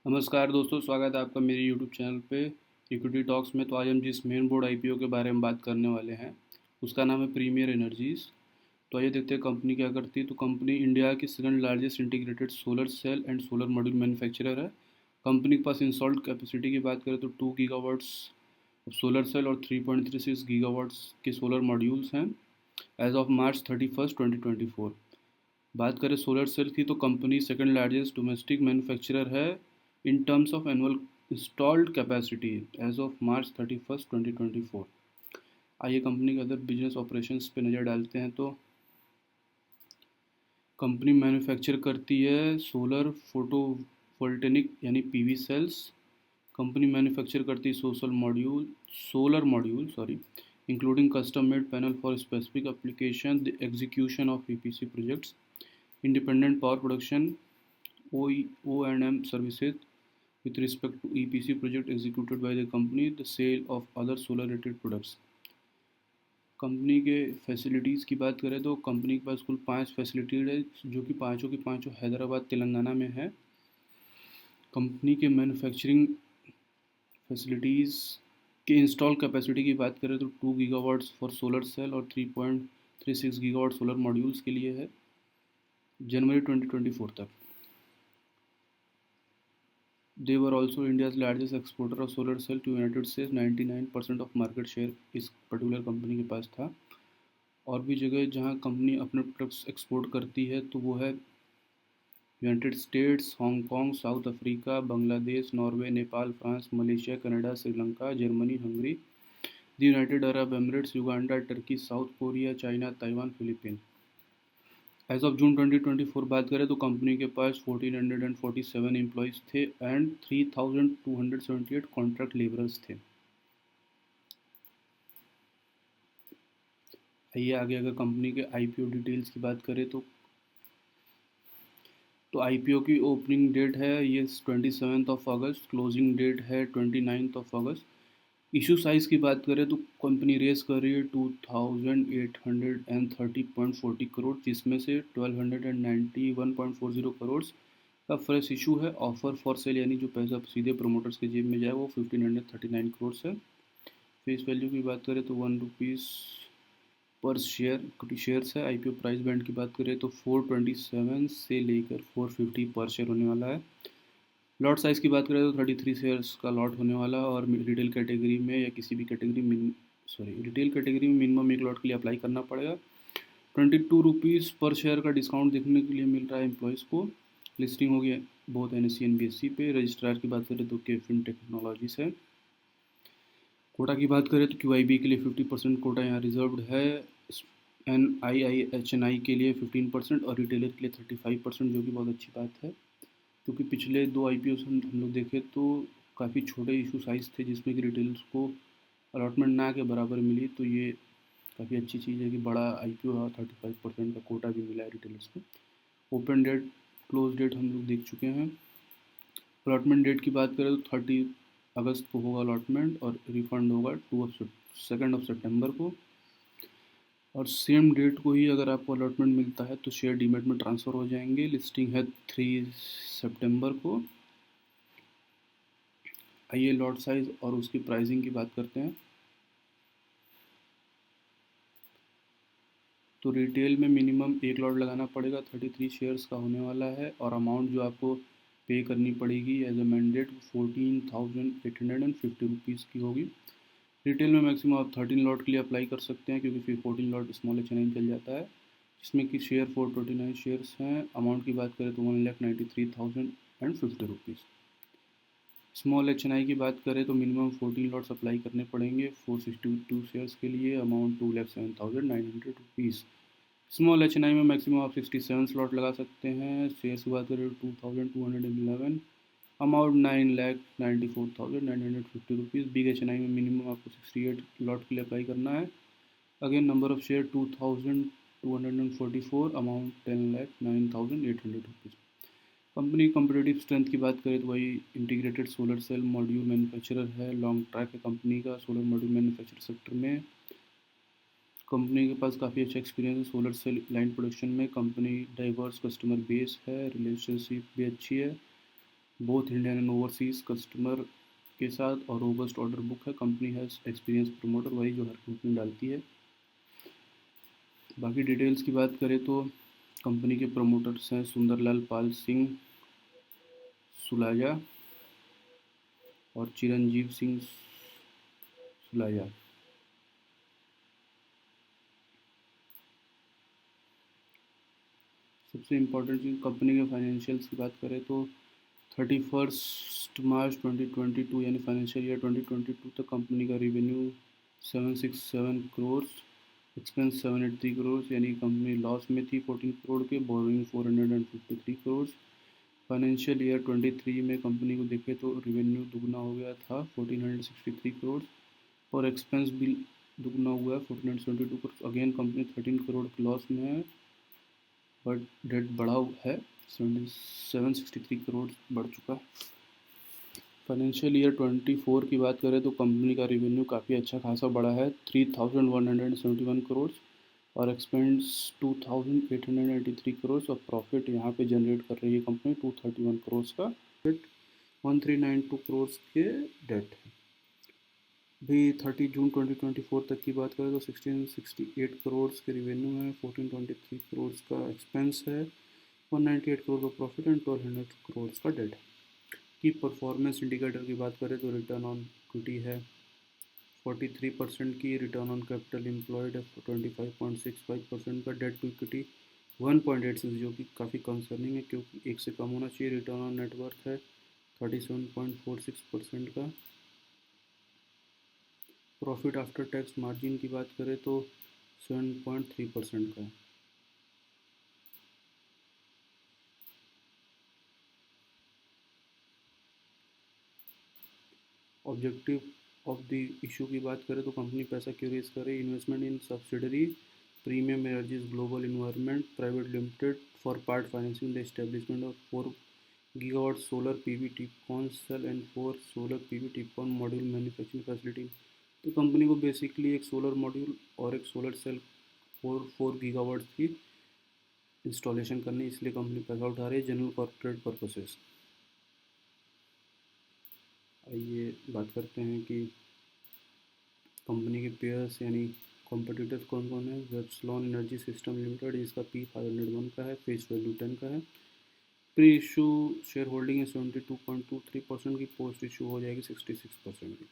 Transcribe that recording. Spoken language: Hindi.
नमस्कार दोस्तों, स्वागत है आपका मेरे यूट्यूब चैनल पे इक्विटी टॉक्स में। तो आज हम जिस मेन बोर्ड आईपीओ के बारे में बात करने वाले हैं उसका नाम है प्रीमियर एनर्जीज। तो आइए देखते हैं कंपनी क्या करती है। तो कंपनी इंडिया की second largest integrated solar cell and solar module manufacturer है। कंपनी के पास इंस्टॉल्ड कैपेसिटी की बात करें तो 2 गीगावाट्स सोलर सेल और 3.36 गीगावाट्स के सोलर मॉड्यूल्स हैं एज ऑफ मार्च 31, 2024। बात करें सोलर सेल की तो company second largest domestic manufacturer है in terms of annual installed capacity as of March 31, 2024। आइए कंपनी के अदर बिजनेस ऑपरेशंस पे नज़र डालते हैं। तो कंपनी मैन्युफैक्चर करती है सोलर फोटोवोल्टेनिक यानी पीवी सेल्स। कंपनी मैन्युफैक्चर करती है solar module including custom made panel for specific application the execution of EPC projects, independent power production O&M services with respect to EPC project executed by the company, the sale of other solar related products। Company के फैसिलिटीज़ की बात करें तो कंपनी के पास कुल 5 फैसिलिटीज है जो कि पाँचों की पाँचों हैदराबाद तेलंगाना में है। कंपनी के मैन्युफैक्चरिंग फैसिलिटीज़ के इंस्टॉल कैपेसिटी की बात करें तो 2 गीगावाट्स फॉर सोलर सेल और 3.36 गीगावाट सोलर मॉड्यूल्स के लिए है जनवरी 2024 तक। They were also India's largest exporter of solar cell to United States। 99% of market share इस पर्टिकुलर कंपनी के पास था। और भी जगह जहां कंपनी अपने प्रोडक्ट्स एक्सपोर्ट करती है तो वो है United States, Hong Kong, South Africa, Bangladesh, Norway, Nepal, France, Malaysia, Canada, Sri Lanka, Germany, Hungary, the United Arab Emirates, Uganda, Turkey, South Korea, China, Taiwan, Philippine. As of June 2024 बात करें तो कंपनी के पास 1447 एम्प्लॉयज़ थे एंड 3278 कॉन्ट्रैक्ट लेबरर्स थे। आइए आगे अगर कंपनी के आईपीओ डिटेल्स की बात करें तो आईपीओ की ओपनिंग डेट है ये 27 अगस्त, क्लोजिंग डेट है 29 अगस्त। इशू साइज़ की बात करें तो कंपनी रेस कर रही है 2830.40 करोड़, जिसमें से 1291.40 करोड़ का फ्रेश इशू है। ऑफर फॉर सेल यानी जो पैसा सीधे प्रोमोटर्स के जेब में जाए वो 1539 करोड़ है। फेस वैल्यू की बात करें तो ₹1 पर शेयर इक्विटी शेयर्स है। आईपीओ प्राइस बैंड की बात करें तो 427 से लेकर 450 पर शेयर होने वाला है। लॉट साइज़ की बात करें तो 33 शेयर्स का लॉट होने वाला है और रिटेल कैटेगरी में या किसी भी कैटेगरी रिटेल कैटेगरी में मिनिमम एक लॉट के लिए अप्लाई करना पड़ेगा। ₹22 पर शेयर का डिस्काउंट देखने के लिए मिल रहा है एम्प्लॉयज़ को। लिस्टिंग हो गया बहुत NSE NBSE पे। रजिस्ट्रार की बात करें तो केफिन टेक्नोलॉजीज है। कोटा की बात करें तो QIB के लिए 50% कोटा यहाँ रिजर्व्ड है। NII के लिए 15% और रिटेलर के लिए 35%, जो कि बहुत अच्छी बात है क्योंकि पिछले 2 IPO हम लोग देखें तो काफ़ी छोटे इशू साइज़ थे जिसमें कि रिटेलर्स को अलॉटमेंट ना के बराबर मिली। तो ये काफ़ी अच्छी चीज़ है कि बड़ा IPO है, 35% का कोटा भी मिला है रिटेलर्स को। ओपन डेट क्लोज डेट हम लोग देख चुके हैं। अलॉटमेंट डेट की बात करें तो 30 अगस्त को होगा अलॉटमेंट और रिफंड होगा 2 सितंबर को। और सेम डेट को ही अगर आपको अलॉटमेंट मिलता है तो शेयर डीमेट में ट्रांसफ़र हो जाएंगे। लिस्टिंग है 3 सितंबर को। आइए लॉट साइज़ और उसकी प्राइसिंग की बात करते हैं। तो रिटेल में मिनिमम एक लॉट लगाना पड़ेगा, 33 शेयर्स का होने वाला है और अमाउंट जो आपको पे करनी पड़ेगी एज अ मैंडेट 14,850 रुपीज़ की होगी। रिटेल में मैक्सिमम आप 13 लॉट के लिए अप्लाई कर सकते हैं क्योंकि फिर 14 लॉट स्मॉल HNI चल जाता है, जिसमें कि शेयर 429 शेयर्स हैं। अमाउंट की बात करें तो 1,93,050 रुपीज़। स्मॉल HNI की बात करें तो मिनिमम 14 लॉट्स अप्लाई करने पड़ेंगे 462 शेयर्स के लिए, अमाउंट 2,07,900 रुपीज़। स्मॉल HNI में मैक्सिमम आप 67 स्लॉट लगा सकते हैं। शेयर्स की बात करें तो 2,211, अमाउंट 9,94,950 रुपीज़। बिग HNI में मिनिमम आपको 68 लॉट के लिए अप्लाई करना है। Again number of share 2,244, amount 10,09,800 rupees. Company competitive strength की बात करें तो वही integrated solar cell module manufacturer है। लॉन्ग ट्रैक है कंपनी का सोलर मॉड्यूल मैन्युफैक्चर सेक्टर में। कंपनी के पास काफ़ी अच्छा एक्सपीरियंस है सोलर सेल लाइन प्रोडक्शन में। कंपनी डाइवर्स कस्टमर बेस है, रिलेशनशिप भी अच्छी है। Both Indian and overseas customer के साथ, और रोबस्ट ऑर्डर बुक है। कंपनी हैज़ एक्सपीरियंस प्रमोटर, वही जो हर कंपनी डालती है। बाकी डिटेल्स की बात करें तो कंपनी के प्रमोटर्स हैं सुंदरलाल पाल सिंह सुलाजा और चिरंजीव सिंह सुलाजा। सबसे इम्पोर्टेंट चीज़ कंपनी के फाइनेंशियल्स की बात करें तो 31 मार्च 2022 यानी फाइनेंशियल ईयर 2022 तक कंपनी का रिवेन्यू 767 करोड़, एक्सपेंस 783 करोड़, यानी कंपनी लॉस में थी 14 करोड़ के, बोरोइंग 453 करोड़। फाइनेंशियल ईयर 23 में कंपनी को देखें तो रिवेन्यू दुगना हो गया था 1463 करोड़, और एक्सपेंस भी दुगना हुआ है 1472 करोड़। अगेन कंपनी 13 करोड़ के लॉस में है, बट डेट बढ़ा है 763 करोड़ बढ़ चुका है। फाइनेंशियल ईयर 24 की बात करें तो कंपनी का रिवेन्यू काफ़ी अच्छा खासा बढ़ा है 3171 करोड़, और एक्सपेंस 2883 करोड़, और प्रॉफिट यहाँ पे जनरेट कर रही है कंपनी 231 करोड़ का। 1392 करोड़ के डेट है। भी 30 जून 2024 तक की बात करें तो 1668 करोड़ के रिवेन्यू है, 1423 करोड़ का एक्सपेंस है, 198 करोड़ का प्रॉफिट एंड 1200 करोड़ का डेट। की परफॉर्मेंस इंडिकेटर की बात करें तो रिटर्न ऑन इक्विटी है 43% की, रिटर्न ऑन कैपिटल एम्प्लॉयड है 25.65% का, डेट टू इक्विटी 1.86 जो कि काफ़ी कंसर्निंग है क्योंकि एक से कम होना चाहिए। रिटर्न ऑन नेटवर्थ है 37.46% का। प्रॉफिट आफ्टर टैक्स मार्जिन की बात करें तो 7.3% का है। ऑब्जेक्टिव ऑफ द इशू की बात करें तो कंपनी पैसा क्यों रेज करे, investment in subsidiary Premium Energies Global Environment Private Limited for part financing the establishment of 4 gigawatt solar PV TOPCon cell and 4 solar PV TOPCon module manufacturing facility. तो कंपनी को बेसिकली एक सोलर मॉड्यूल और एक सोलर सेल 4 गीगावाट की इंस्टॉलेशन करनी, इसलिए कंपनी पैसा उठा रही है जनरल कॉर्पोरेट पर्पसेस। आइए बात करते हैं कि कंपनी के पेयर्स यानी कॉम्पिटिटर्स कौन कौन है। वेबस्लॉन एनर्जी सिस्टम लिमिटेड जिसका P501 का है, फेस वैल्यू 10 का है। प्री इशू शेयर होल्डिंग है 72.23% की, पोस्ट इशू हो जाएगी 66% की।